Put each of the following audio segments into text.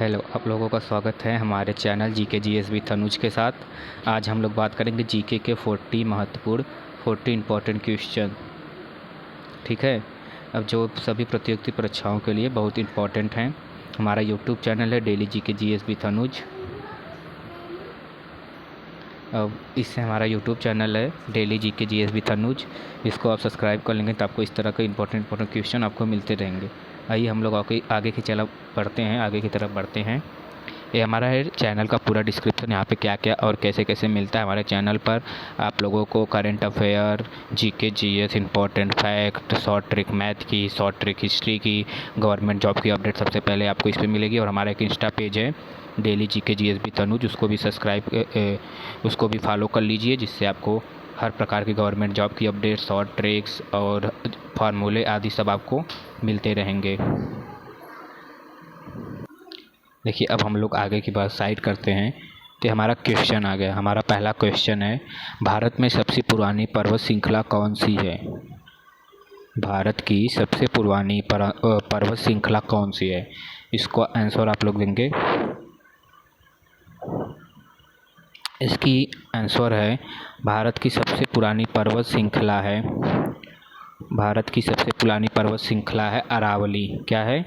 Hello, आप लोगों का स्वागत है हमारे चैनल जीके जीएस विद अनुज के साथ। आज हम लोग बात करेंगे जीके के 40 महत्वपूर्ण 40 इम्पोर्टेंट क्वेश्चन। ठीक है, अब जो सभी प्रतियोगिता परीक्षाओं के लिए बहुत इम्पोर्टेंट हैं। हमारा यूट्यूब चैनल है डेली जीके जीएस विद अनुज। अब इससे हमारा यूट्यूब चैनल है डेली जीके जीएस विद अनुज। इसको आप सब्सक्राइब कर लेंगे तो आपको इस तरह के इम्पोर्टेंट क्वेश्चन आपको मिलते रहेंगे। आइए हम लोग आगे की तरफ बढ़ते हैं। ये हमारा है चैनल का पूरा डिस्क्रिप्शन, यहाँ पे क्या क्या और कैसे कैसे मिलता है हमारे चैनल पर। आप लोगों को current affair, GK GS, important fact, short trick math की, शॉर्ट ट्रिक हिस्ट्री की, गवर्नमेंट जॉब की अपडेट सबसे पहले आपको इस पर मिलेगी। और हमारा एक इंस्टा पेज है डेली जीके जीएस विद अनुज, उसको भी फॉलो कर लीजिए, जिससे आपको हर प्रकार की गवर्नमेंट जॉब की अपडेट, शॉर्ट ट्रिक्स और फार्मूले आदि सब आपको मिलते रहेंगे। देखिए, अब हम लोग आगे की बात साइड करते हैं तो हमारा क्वेश्चन आ गया। हमारा पहला क्वेश्चन है, भारत में सबसे पुरानी पर्वत श्रृंखला कौन सी है? भारत की सबसे पुरानी पर्वत श्रृंखला कौन सी है? इसको आंसर आप लोग देंगे। इसकी आंसर है, भारत की सबसे पुरानी पर्वत श्रृंखला है, भारत की सबसे पुरानी पर्वत श्रृंखला है अरावली। क्या है?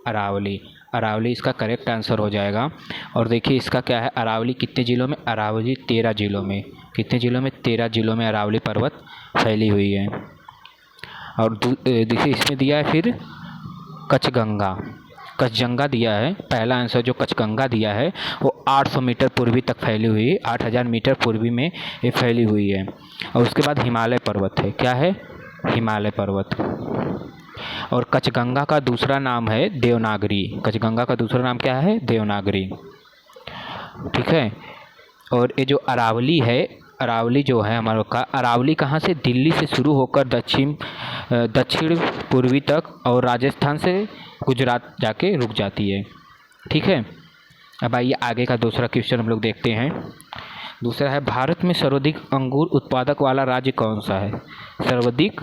अरावली। अरावली इसका करेक्ट आंसर हो जाएगा। और देखिए इसका क्या है, अरावली कितने ज़िलों में? अरावली 13 ज़िलों में। कितने ज़िलों में? 13 ज़िलों में अरावली पर्वत फैली हुई है। और देखिए इसमें दिया है फिर कचगंगा, कचगंगा दिया है। पहला आंसर जो कचगंगा दिया है वो 800 मीटर पूर्वी तक फैली हुई है, 8000 मीटर पूर्वी में ये फैली हुई है। और उसके बाद हिमालय पर्वत है। क्या है? हिमालय पर्वत। और कचगंगा का दूसरा नाम है देवनागरी। कचगंगा का दूसरा नाम क्या है? देवनागरी। ठीक है। और ये जो अरावली है, अरावली जो है हमारा का, अरावली कहाँ से? दिल्ली से शुरू होकर दक्षिण पूर्वी तक और राजस्थान से गुजरात जाके रुक जाती है। ठीक है। अब आइए आगे का दूसरा क्वेश्चन हम लोग देखते हैं। दूसरा है, भारत में सर्वाधिक अंगूर उत्पादक वाला राज्य कौन सा है? सर्वाधिक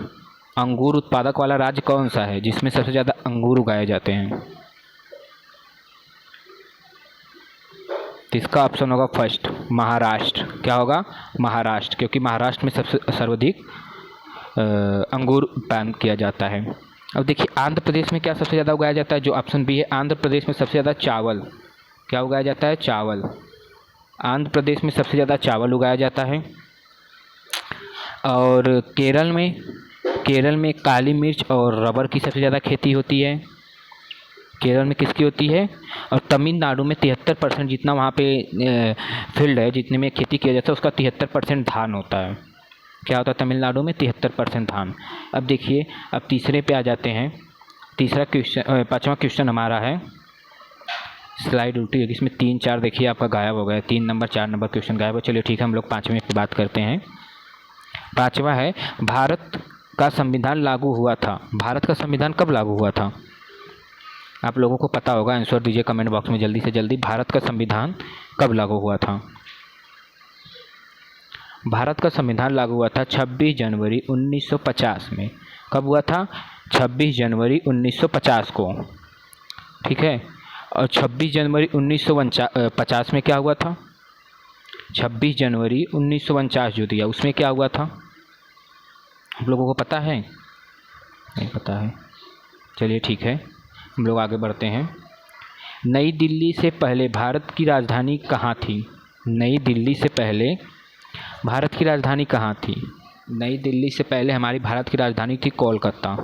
अंगूर उत्पादक वाला राज्य कौन सा है जिसमें सबसे ज़्यादा अंगूर उगाए जाते हैं? तो इसका ऑप्शन होगा फर्स्ट, महाराष्ट्र। क्या होगा? महाराष्ट्र, क्योंकि महाराष्ट्र में सबसे सर्वाधिक अंगूर उत्पादन किया जाता है। अब देखिए आंध्र प्रदेश में क्या सबसे ज़्यादा उगाया जाता है? जो ऑप्शन बी है, आंध्र प्रदेश में सबसे ज़्यादा चावल। क्या उगाया जाता है? चावल। आंध्र प्रदेश में सबसे ज़्यादा चावल उगाया जाता है। और केरल में काली मिर्च और रबर की सबसे ज़्यादा खेती होती है। केरल में किसकी होती है? और तमिलनाडु में 73% जितना वहाँ पे फील्ड है, जितने में खेती किया जाता है, उसका 73% धान होता है। क्या होता है तमिलनाडु में? 73% धान। अब देखिए, अब तीसरे पे आ जाते हैं। तीसरा क्वेश्चन, पाँचवा क्वेश्चन हमारा है, स्लाइड उल्टी है, इसमें 3 4 देखिए आपका गायब हो गया, 3 नंबर 4 नंबर क्वेश्चन गायब है। चलिए ठीक है, हम लोग पाँचवें पे बात करते हैं। पाँचवा है, भारत का संविधान लागू हुआ था। भारत का संविधान कब लागू हुआ था? आप लोगों को पता होगा, आंसर दीजिए कमेंट बॉक्स में जल्दी से जल्दी। भारत का संविधान कब लागू हुआ था? भारत का संविधान लागू हुआ था 26 जनवरी 1950 में। कब हुआ था? 26 जनवरी 1950 को। ठीक है। और 26 जनवरी 1950 में क्या हुआ था? 26 जनवरी 1949 जो दिया उसमें क्या हुआ था? आप लोगों को पता है? नहीं पता है। चलिए ठीक है, हम लोग आगे बढ़ते हैं। नई दिल्ली से पहले भारत की राजधानी कहाँ थी? नई दिल्ली से पहले भारत की राजधानी कहाँ थी? नई दिल्ली से पहले हमारी भारत की राजधानी थी कोलकाता।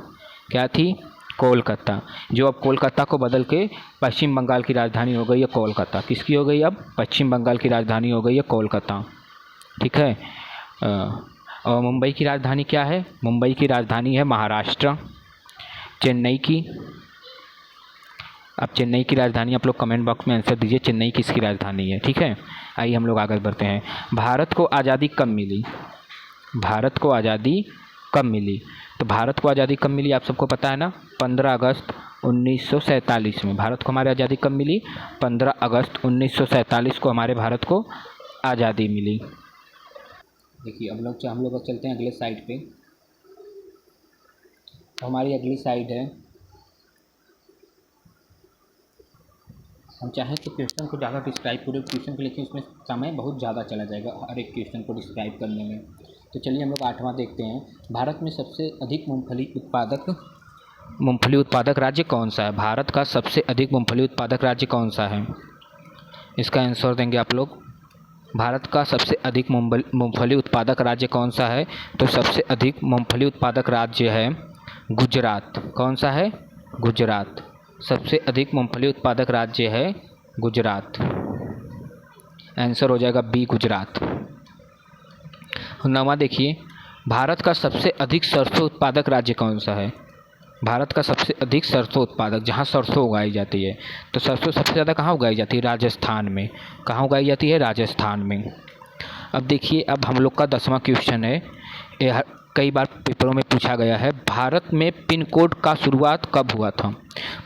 क्या थी? कोलकाता। जो अब कोलकाता को बदल के पश्चिम बंगाल की राजधानी हो गई है कोलकाता। किसकी हो गई? अब पश्चिम बंगाल की राजधानी हो गई है कोलकाता। ठीक है। और मुंबई की राजधानी क्या है? मुंबई की राजधानी है महाराष्ट्र। चेन्नई की, अब चेन्नई की राजधानी आप लोग कमेंट बॉक्स में आंसर दीजिए, चेन्नई किसकी राजधानी है। ठीक है। आइए हम लोग आगे बढ़ते हैं। भारत को आज़ादी कब मिली? भारत को आज़ादी कब मिली? तो भारत को आज़ादी कब मिली आप सबको पता है ना? 15 अगस्त 1947 में भारत को हमारी आज़ादी कब मिली? 15 अगस्त 1947 को हमारे भारत को आज़ादी मिली। देखिए अब हम लोग चलते हैं अगले साइड पे। तो हमारी अगली साइड है हम चाहें तो क्वेश्चन को ज़्यादा डिस्क्राइब पूरे क्वेश्चन को, लेकिन उसमें समय बहुत ज़्यादा चला जाएगा हर एक क्वेश्चन को डिस्क्राइब करने में। तो चलिए हम लोग 8वां देखते हैं। भारत में सबसे अधिक मूंगफली उत्पादक राज्य कौन सा है? भारत का सबसे अधिक मूंगफली उत्पादक राज्य कौन सा है? इसका आंसर देंगे आप लोग। भारत का सबसे अधिक मूंगफली उत्पादक राज्य कौन सा है? तो सबसे अधिक मूंगफली उत्पादक राज्य है गुजरात। कौन सा है? गुजरात। सबसे अधिक मूंगफली उत्पादक राज्य है गुजरात। आंसर हो जाएगा बी, गुजरात। 9वां देखिए, भारत का सबसे अधिक सरसों उत्पादक राज्य कौन सा है? भारत का सबसे अधिक सरसों उत्पादक, जहाँ सरसों उगाई जाती है, तो सरसों सबसे ज़्यादा कहाँ उगाई जाती है? राजस्थान में। कहाँ उगाई जाती है? राजस्थान में। अब देखिए, अब हम लोग का 10वां क्वेश्चन है। यह कई बार पेपरों में पूछा गया है। भारत में पिन कोड का शुरुआत कब हुआ था?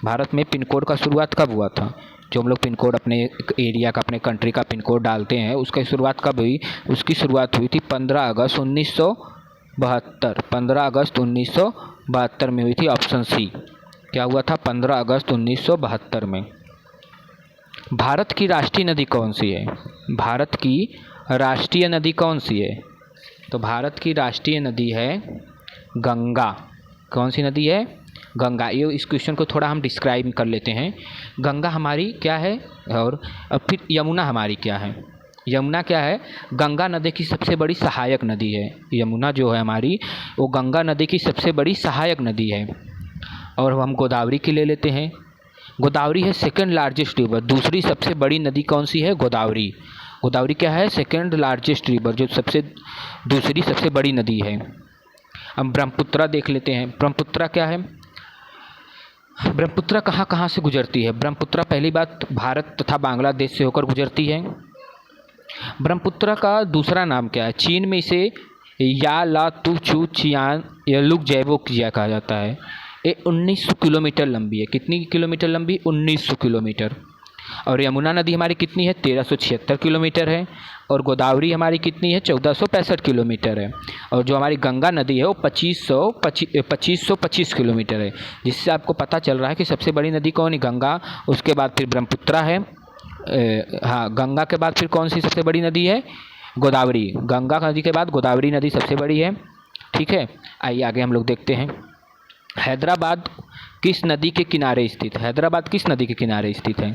भारत में पिन कोड का शुरुआत कब हुआ था? जो हम लोग पिन कोड अपने एरिया का, अपने कंट्री का पिन कोड डालते हैं, उसकी शुरुआत कब हुई? उसकी शुरुआत हुई थी 15 अगस्त 1972। 15 अगस्त 1972 में हुई थी। Option C. क्या हुआ था? 15 अगस्त 1972 में। भारत की राष्ट्रीय नदी कौन सी है? भारत की राष्ट्रीय नदी कौन सी है? तो भारत की राष्ट्रीय नदी है गंगा। कौन सी नदी है? गंगा। ये इस क्वेश्चन को थोड़ा हम डिस्क्राइब कर लेते हैं। गंगा हमारी क्या है? और अब फिर यमुना हमारी क्या है? यमुना क्या है? गंगा नदी की सबसे बड़ी सहायक नदी है। यमुना जो है हमारी, वो गंगा नदी की सबसे बड़ी सहायक नदी है। और हम गोदावरी की ले लेते हैं। गोदावरी है सेकंड लार्जेस्ट रिवर। दूसरी सबसे बड़ी नदी कौन सी है? गोदावरी। गोदावरी क्या है? सेकंड लार्जेस्ट रिवर, जो दूसरी सबसे बड़ी नदी है। अब ब्रह्मपुत्रा देख लेते हैं। ब्रह्मपुत्रा क्या है? ब्रह्मपुत्रा कहाँ कहाँ से गुजरती है? ब्रह्मपुत्रा पहली बात भारत तथा बांग्लादेश से होकर गुजरती है। ब्रह्मपुत्रा का दूसरा नाम क्या है? चीन में इसे या ला तू चू चियान यलुक जैवो किया कहा जाता है। ये 1900 किलोमीटर लंबी है। कितनी किलोमीटर लंबी? 1900 किलोमीटर। और यमुना नदी हमारी कितनी है? 1376 किलोमीटर है। और गोदावरी हमारी कितनी है? 1465 किलोमीटर है। और जो हमारी गंगा नदी है वो 2525 किलोमीटर है। जिससे आपको पता चल रहा है कि सबसे बड़ी नदी कौन है? गंगा। उसके बाद फिर ब्रह्मपुत्रा है। हाँ, गंगा के बाद फिर कौन सी सबसे बड़ी नदी है? गोदावरी। गंगा नदी के बाद गोदावरी नदी सबसे बड़ी है। ठीक है, आइए आगे हम लोग देखते हैं। हैदराबाद किस नदी के किनारे स्थित है? हैदराबाद किस नदी के किनारे स्थित है?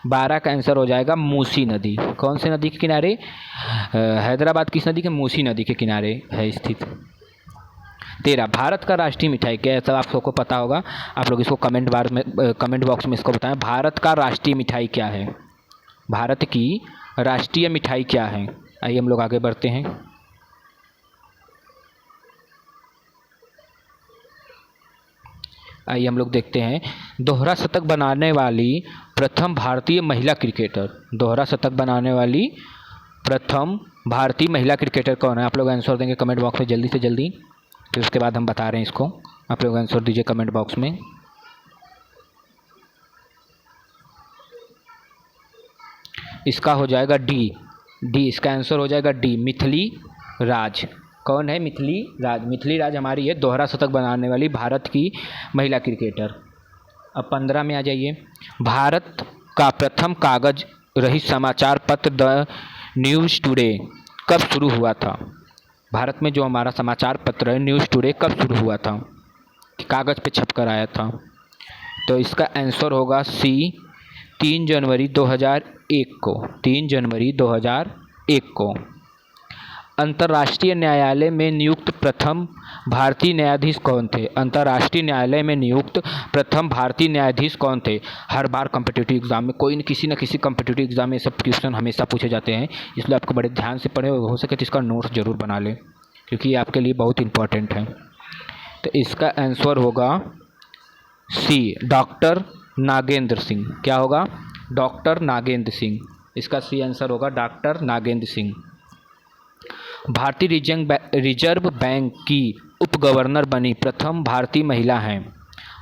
12 का आंसर हो जाएगा मूसी नदी। कौन से नदी के किनारे? हैदराबाद किस नदी के? मूसी नदी के किनारे है स्थित। 13, भारत का राष्ट्रीय मिठाई क्या है? सब आप सबको पता होगा। आप लोग इसको कमेंट बॉक्स में इसको बताएं। भारत का राष्ट्रीय मिठाई क्या है? भारत की राष्ट्रीय मिठाई क्या है? आइए हम लोग आगे बढ़ते हैं। आइए हम लोग देखते हैं। दोहरा शतक बनाने वाली प्रथम भारतीय महिला क्रिकेटर। दोहरा शतक बनाने वाली प्रथम भारतीय महिला क्रिकेटर कौन है? आप लोग आंसर देंगे कमेंट बॉक्स में जल्दी से जल्दी। फिर उसके बाद हम बता रहे हैं इसको। आप लोग आंसर दीजिए कमेंट बॉक्स में। इसका हो जाएगा डी। इसका आंसर हो जाएगा डी, मिथिली राज। कौन है? मिथिली राज। मिथिली राज हमारी है दोहरा शतक बनाने वाली भारत की महिला क्रिकेटर। अब 15 में आ जाइए। भारत का प्रथम कागज रहित समाचार पत्र द न्यूज़ टुडे कब शुरू हुआ था? भारत में जो हमारा समाचार पत्र है न्यूज़ टुडे कब शुरू हुआ था? कागज़ पे छपकर आया था। तो इसका आंसर होगा सी, 3 जनवरी 2001 को। 3 जनवरी 2001 को। अंतर्राष्ट्रीय न्यायालय में नियुक्त प्रथम भारतीय न्यायाधीश कौन थे? अंतर्राष्ट्रीय न्यायालय में नियुक्त प्रथम भारतीय न्यायाधीश कौन थे? हर बार कॉम्पिटिटिव एग्जाम में कोई न किसी कॉम्पिटिटिव एग्जाम में सब क्वेश्चन हमेशा पूछे जाते हैं, इसलिए आपको बड़े ध्यान से पढ़े, हो सके तो इसका नोट्स जरूर बना लें क्योंकि ये आपके लिए बहुत इंपॉर्टेंट है। तो इसका आंसर होगा सी, डॉक्टर नागेंद्र सिंह। क्या होगा? डॉक्टर नागेंद्र सिंह। इसका सी आंसर होगा डॉक्टर नागेंद्र सिंह। भारतीय रिजर्व बैंक की उप गवर्नर बनी प्रथम भारतीय महिला हैं।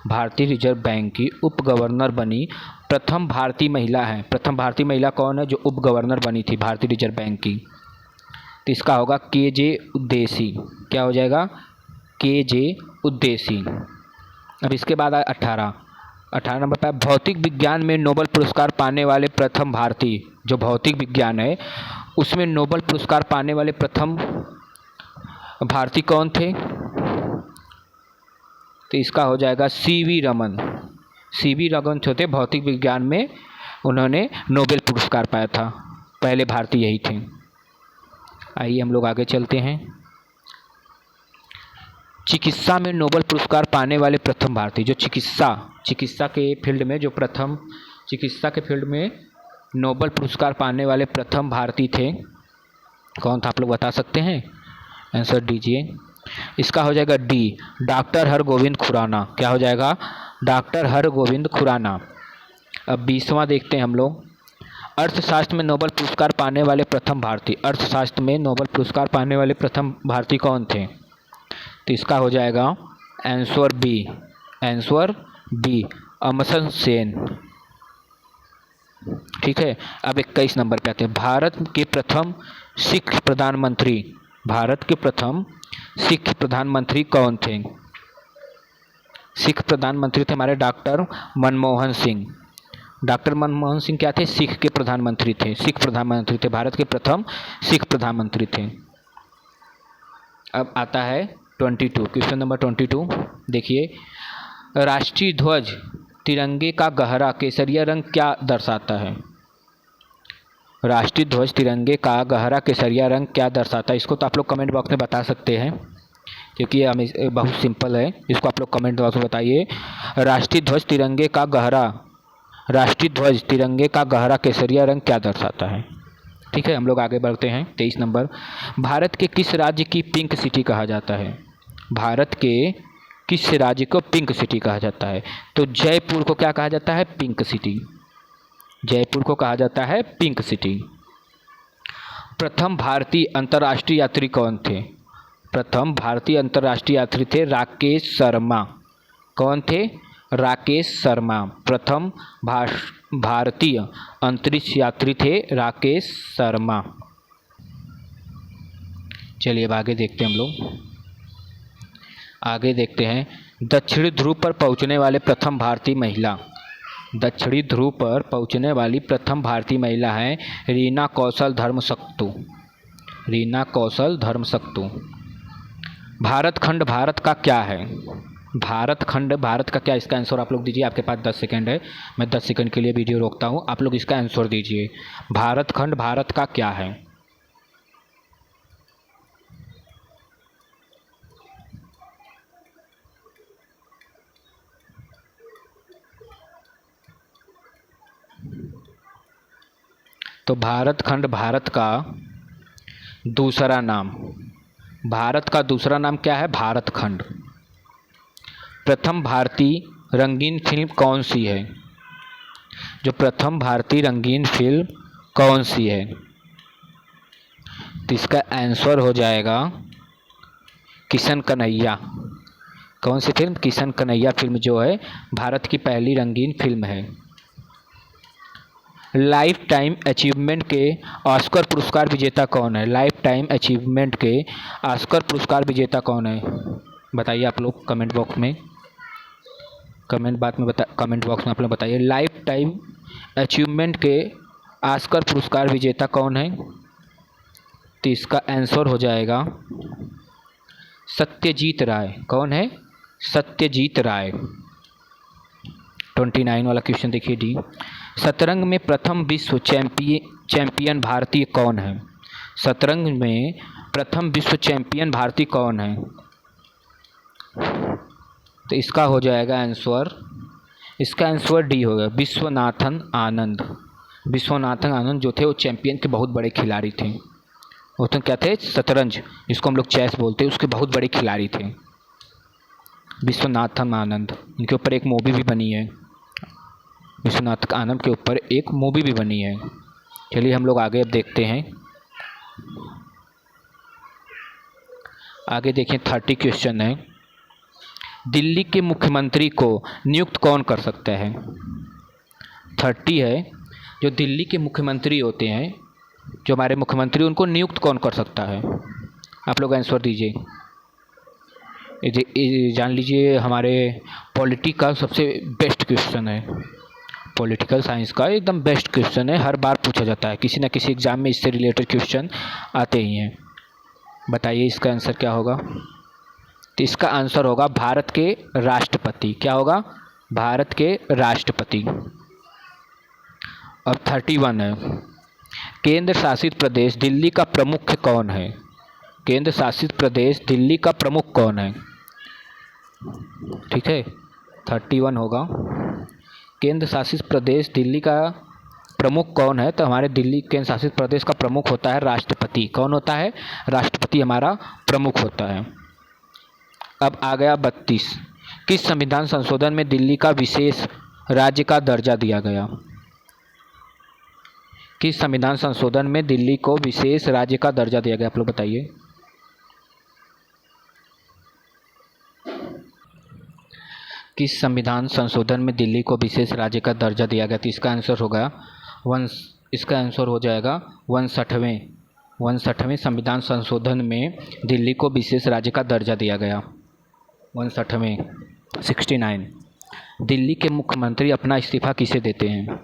भारतीय रिजर्व बैंक की उप गवर्नर बनी प्रथम भारतीय महिला हैं। प्रथम भारतीय महिला कौन है जो उप गवर्नर बनी थी भारतीय रिजर्व बैंक की? तो इसका होगा के.जे. उदेसी। क्या हो जाएगा? के.जे. उदेसी। अब इसके बाद 18, 18 नंबर पे भौतिक विज्ञान में नोबेल पुरस्कार पाने वाले प्रथम भारतीय, जो भौतिक विज्ञान है उसमें नोबेल पुरस्कार पाने वाले प्रथम भारतीय कौन थे? तो इसका हो जाएगा सीवी रमन। सीवी रमन जो थे भौतिक विज्ञान में, उन्होंने नोबेल पुरस्कार पाया था, पहले भारतीय यही थे। आइए हम लोग आगे चलते हैं। चिकित्सा में नोबेल पुरस्कार पाने वाले प्रथम भारतीय, जो चिकित्सा के फील्ड में जो प्रथम चिकित्सा के फील्ड में नोबेल पुरस्कार पाने वाले प्रथम भारतीय थे, कौन था आप लोग बता सकते हैं? आंसर दीजिए। इसका हो जाएगा डी, डॉक्टर हरगोविंद खुराना। क्या हो जाएगा? डॉक्टर हरगोविंद खुराना। अब 20वां देखते हैं हम लोग। अर्थशास्त्र में नोबेल पुरस्कार पाने वाले प्रथम भारतीय, अर्थशास्त्र में नोबेल पुरस्कार पाने वाले प्रथम भारतीय कौन थे? तो इसका हो जाएगा आंसर बी, अमर्त्य सेन। ठीक है। अब 21 नंबर पे आते हैं। भारत के प्रथम सिख प्रधानमंत्री कौन थे? सिख प्रधानमंत्री थे हमारे डॉक्टर मनमोहन सिंह। डॉक्टर मनमोहन सिंह क्या थे? सिख के प्रधानमंत्री थे, सिख प्रधानमंत्री थे, भारत के प्रथम सिख प्रधानमंत्री थे। अब आता है 22, क्वेश्चन नंबर 22। देखिए, राष्ट्रीय ध्वज तिरंगे का गहरा केसरिया रंग क्या दर्शाता है? राष्ट्रीय ध्वज तिरंगे का गहरा केसरिया रंग क्या दर्शाता है? इसको तो आप लोग कमेंट बॉक्स में बता सकते हैं, क्योंकि ये बहुत सिंपल है। इसको आप लोग कमेंट बॉक्स में बताइए। राष्ट्रीय ध्वज तिरंगे का गहरा केसरिया रंग क्या दर्शाता है? ठीक है, हम लोग आगे बढ़ते हैं। 23 नंबर। भारत के किस राज्य की पिंक सिटी कहा जाता है? भारत के किस राज्य को पिंक सिटी कहा जाता है? तो जयपुर को क्या कहा जाता है? Pink city. जयपुर को कहा जाता है पिंक सिटी। प्रथम भारतीय अंतर्राष्ट्रीय यात्री कौन थे? प्रथम भारतीय अंतर्राष्ट्रीय यात्री थे राकेश शर्मा। कौन थे? राकेश शर्मा। प्रथम भारतीय अंतरिक्ष यात्री थे राकेश शर्मा। चलिए अब आगे देखते हैं हम लोग। आगे देखते हैं, दक्षिणी ध्रुव पर पहुंचने वाले प्रथम भारतीय महिला। दक्षिणी ध्रुव पर पहुंचने वाली प्रथम भारतीय महिला हैं रीना कौशल धर्मशक्तु। रीना कौशल धर्मशक्तु। भारत खंड भारत का क्या है? भारत खंड भारत का क्या? इसका आंसर आप लोग दीजिए। आपके पास 10 सेकंड है, मैं 10 सेकंड के लिए वीडियो रोकता हूँ, आप लोग इसका आंसर दीजिए। भारत खंड भारत का क्या है? तो भारत खंड भारत का दूसरा नाम, भारत का दूसरा नाम क्या है? भारत खंड। प्रथम भारतीय रंगीन फिल्म कौन सी है? जो प्रथम भारतीय रंगीन फिल्म कौन सी है? तो इसका आंसर हो जाएगा किशन कन्हैया। कौन सी फिल्म? किशन कन्हैया फिल्म जो है भारत की पहली रंगीन फिल्म है। लाइफ टाइम अचीवमेंट के ऑस्कर पुरस्कार विजेता कौन है? लाइफ टाइम अचीवमेंट के ऑस्कर पुरस्कार विजेता कौन है? बताइए आप लोग कमेंट बॉक्स में। कमेंट बॉक्स में आप लोग बताइए, लाइफ टाइम अचीवमेंट के ऑस्कर पुरस्कार विजेता कौन है? तो इसका आंसर हो जाएगा सत्यजीत राय। कौन है? सत्यजीत राय। 29 वाला क्वेश्चन देखिए डी। शतरंज में प्रथम विश्व चैंपियन भारतीय कौन है? शतरंज में प्रथम विश्व चैंपियन भारतीय कौन है? तो इसका हो जाएगा आंसर, इसका आंसर डी होगा, विश्वनाथन आनंद। विश्वनाथन आनंद जो थे वो चैंपियन के बहुत बड़े खिलाड़ी थे। वो तो क्या थे? शतरंज, जिसको हम लोग चेस बोलते हैं, उसके बहुत बड़े खिलाड़ी थे विश्वनाथन आनंद। इनके ऊपर एक मूवी भी बनी है, विश्वनाथ आनंद के ऊपर एक मूवी भी बनी है। चलिए हम लोग आगे अब देखते हैं। आगे देखें, 30 क्वेश्चन है। दिल्ली के मुख्यमंत्री को नियुक्त कौन कर सकता है? 30 है। जो दिल्ली के मुख्यमंत्री होते हैं, जो हमारे मुख्यमंत्री, उनको नियुक्त कौन कर सकता है? आप लोग आंसर दीजिए। जान लीजिए हमारे पॉलिटी का सबसे बेस्ट क्वेश्चन है, पॉलिटिकल साइंस का एकदम बेस्ट क्वेश्चन है, हर बार पूछा जाता है, किसी न किसी एग्ज़ाम में इससे रिलेटेड क्वेश्चन आते ही हैं। बताइए इसका आंसर क्या होगा? तो इसका आंसर होगा भारत के राष्ट्रपति। क्या होगा? भारत के राष्ट्रपति। अब 31 है, केंद्र शासित प्रदेश दिल्ली का प्रमुख कौन है? केंद्र शासित प्रदेश दिल्ली का प्रमुख कौन है? ठीक है, 31 होगा, केंद्र शासित प्रदेश दिल्ली का प्रमुख कौन है? तो हमारे दिल्ली केंद्र शासित प्रदेश का प्रमुख होता है राष्ट्रपति। कौन होता है? राष्ट्रपति हमारा प्रमुख होता है। अब आ गया 32, किस संविधान संशोधन में दिल्ली का विशेष राज्य का दर्जा दिया गया? किस संविधान संशोधन में दिल्ली को विशेष राज्य का दर्जा दिया गया? आप लोग बताइए। किस संविधान संशोधन में दिल्ली को विशेष राज्य का दर्जा दिया गया? तो इसका आंसर होगा इसका आंसर हो जाएगा 59वें संविधान संशोधन में दिल्ली को विशेष राज्य का दर्जा दिया गया। 69 दिल्ली के मुख्यमंत्री अपना इस्तीफा किसे देते हैं?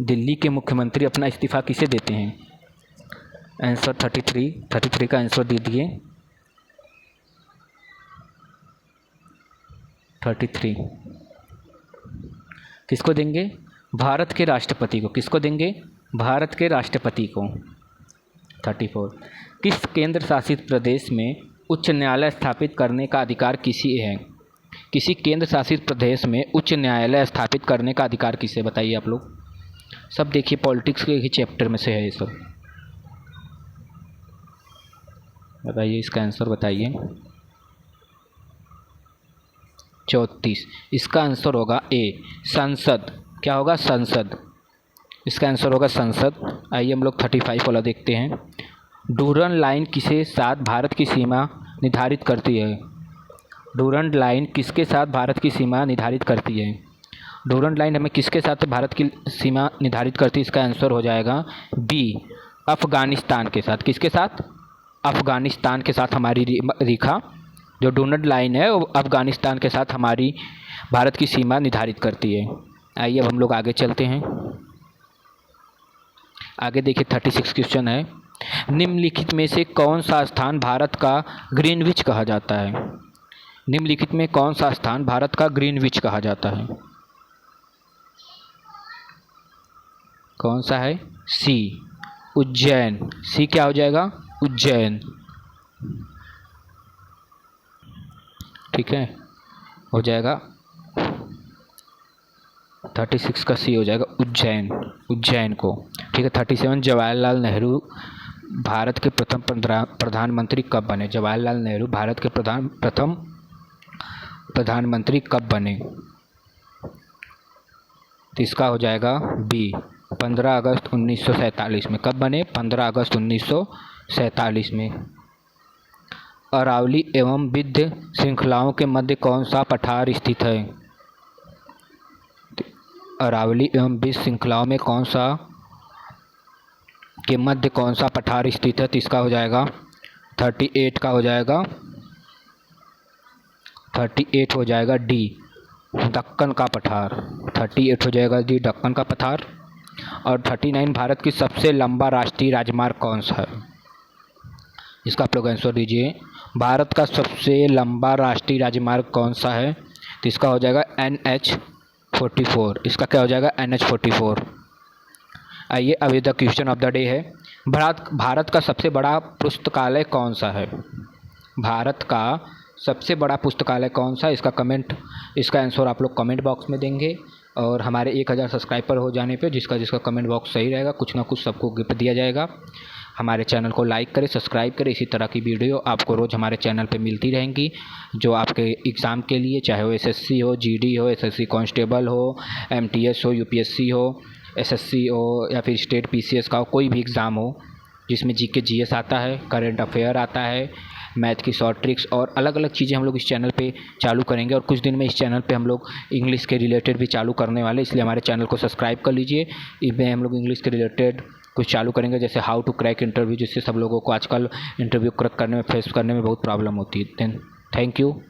दिल्ली के मुख्यमंत्री अपना इस्तीफा किसे देते हैं? आंसर 33 का आंसर दे दिए। 33 किसको देंगे? भारत के राष्ट्रपति को। किसको देंगे? भारत के राष्ट्रपति को। 34 किस केंद्र शासित प्रदेश में उच्च न्यायालय स्थापित करने का अधिकार किसी है? किसी केंद्र शासित प्रदेश में उच्च न्यायालय स्थापित करने का अधिकार किसे? बताइए आप लोग। सब देखिए पॉलिटिक्स के ही चैप्टर में से है ये सब। बताइए इसका आंसर बताइए। 34 इसका आंसर होगा ए, संसद। क्या होगा? संसद। इसका आंसर होगा संसद। आइए हम लोग 35 वाला देखते हैं। डूरन लाइन किसके साथ भारत की सीमा निर्धारित करती है? डूरन लाइन किसके साथ भारत की सीमा निर्धारित करती है? डूरन लाइन हमें किसके साथ भारत की सीमा निर्धारित करती है? इसका आंसर हो जाएगा बी, अफ़गानिस्तान के साथ। किसके साथ? अफ़गानिस्तान के साथ हमारी रेखा जो डोनट लाइन है वो अफ़गानिस्तान के साथ हमारी भारत की सीमा निर्धारित करती है। आइए अब हम लोग आगे चलते हैं। आगे देखिए 36 क्वेश्चन है, निम्नलिखित में से कौन सा स्थान भारत का ग्रीनविच कहा जाता है? निम्नलिखित में कौन सा स्थान भारत का ग्रीनविच कहा जाता है? कौन सा है? सी, उज्जैन। सी क्या हो जाएगा? उज्जैन। ठीक है, हो जाएगा 36 का सी हो जाएगा उज्जैन को। ठीक है। 37 जवाहरलाल नेहरू भारत के प्रथम प्रधानमंत्री कब बने? जवाहरलाल नेहरू भारत के प्रथम प्रधानमंत्री कब बने? तो इसका हो जाएगा बी, 15 अगस्त 1947 में। कब बने? 15 अगस्त 1947 में। अरावली एवं विंध्य श्रृंखलाओं के मध्य कौन सा पठार स्थित है? अरावली एवं विंध्य श्रृंखलाओं में कौन सा के मध्य कौन सा पठार स्थित है? तो इसका हो जाएगा 38 का हो जाएगा 38 हो जाएगा डी, दक्कन का पठार। 38 हो जाएगा डी, दक्कन का पठार। और 39 भारत की सबसे लंबा राष्ट्रीय राजमार्ग कौन सा है? इसका आप लोग आंसर दीजिए। भारत का सबसे लंबा राष्ट्रीय राजमार्ग कौन सा है? तो इसका हो जाएगा NH44। इसका क्या हो जाएगा? NH44। आइए अभी the question of the day है, भारत का सबसे बड़ा पुस्तकालय कौन सा है? भारत का सबसे बड़ा पुस्तकालय कौन सा है? इसका आंसर आप लोग कमेंट बॉक्स में देंगे। और हमारे 1000 सब्सक्राइबर हो जाने पे जिसका कमेंट बॉक्स सही रहेगा कुछ ना कुछ सबको गिफ्ट दिया जाएगा। हमारे चैनल को लाइक करें, सब्सक्राइब करें। इसी तरह की वीडियो आपको रोज़ हमारे चैनल पे मिलती रहेंगी जो आपके एग्ज़ाम के लिए, चाहे वो SSC हो, GD हो, SSC कांस्टेबल हो, MTS हो, UPSC हो, SSC हो या फिर स्टेट PCS का हो, कोई भी एग्ज़ाम हो जिसमें GK GS आता है, करंट अफेयर आता है, मैथ की शॉर्ट ट्रिक्स और अलग अलग चीज़ें हम लोग इस चैनल पे चालू करेंगे। और कुछ दिन में इस चैनल पे हम लोग इंग्लिश के रिलेटेड भी चालू करने वाले, इसलिए हमारे चैनल को सब्सक्राइब कर लीजिए। इसमें हम लोग इंग्लिश के रिलेटेड कुछ चालू करेंगे जैसे हाउ टू क्रैक इंटरव्यू, जिससे सब लोगों को आजकल इंटरव्यू क्रैक करने में फेस करने में बहुत प्रॉब्लम होती है। Thank you.